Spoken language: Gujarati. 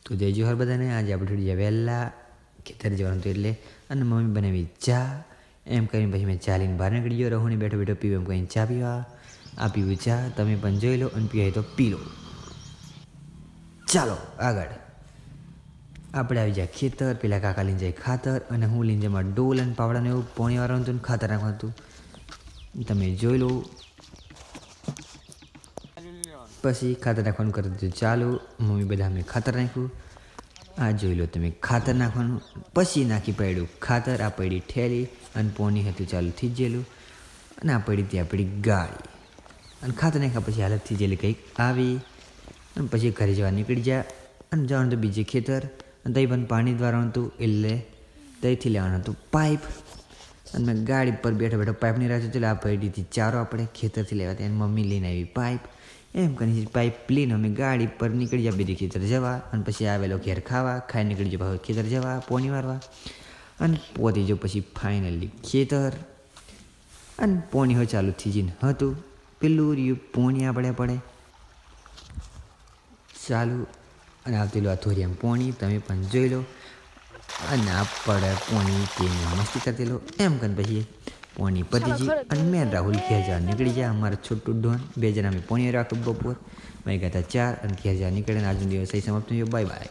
તો જય જોહાર બધાને. આજે આપણે થોડી વહેલા ખેતર જવાનું હતું એટલે અને મમ્મી બનાવી ચા એમ કરીને પછી મેં ચા લઈને બહાર નીકળી ગયો. રહુને બેઠો બેઠો પીવું એમ કહીને ચા પીવા આ પીવું ચા તમે પણ જોઈ લો અને પીવાય તો પી લો. ચાલો આગળ આપણે આવી જાય ખેતર. પેલા કાકા લઈને જાય ખાતર અને હું લઈને જાય મારા ડોલ અને પાવડાને એવું પોણી વાળવાનું હતું ને ખાતર નાખવાનું હતું. તમે જોઈ લો. પછી ખાતર નાખવાનું કરી દીધું ચાલુ. મમ્મી બધા અમે ખાતર નાખ્યું. આ જોઈ લો તમે ખાતર નાખવાનું. પછી નાખી પડ્યું ખાતર. આ પડી ઠેલી અને પોની હતું ચાલુ થઈ ગયેલું અને આ પડી ત્યાં પડી ગાળી અને ખાતર નાખ્યા પછી હાલત થઈ ગયેલી કંઈક આવી અને પછી ઘરે જવા નીકળી જાય અને જવાનું હતું બીજે ખેતર અને તઈ પણ પાણી દ્વારવાનું હતું એટલે તઈથી લેવાનું હતું પાઇપ અને મેં ગાડી પર બેઠો બેઠો પાઇપની રાહ જોઈ. આ પડીથી ચારો આપણે ખેતરથી લેવા ત્યાં મમ્મી લઈને આવી પાઇપ એમ કરીને પાઇપ લઈને અમે ગાડી પર નીકળી જાય બીજી ખેતર જવા અને પછી આવેલો ઘેર ખાવા ખાઈ નીકળી જાય ખેતર જવા પોણી મારવા અને પહોંચી જો પછી ફાઇનલી ખેતર અને પોણી હોય ચાલુ થઈ જઈને હતું પેલું રહ્યું પોણી આપણે પડે ચાલુ અને આવતેલું આ થોડી એમ પોણી તમે પણ જોઈ લો અને આ પડે પોણી તેની મસ્તી કરતેલો એમ કરીને પછી પોણી પતીજી અને મેં રાહુલ ઘેર જવા નીકળી જાય. અમારા છોટું ડોન બે જણા અમે પોણી રાખ્યું બપોર. મેં ગયા હતા 4 અને ઘેર જવા નીકળે. આજનો દિવસ સહી સમાપ્ત થયો. Bye bye.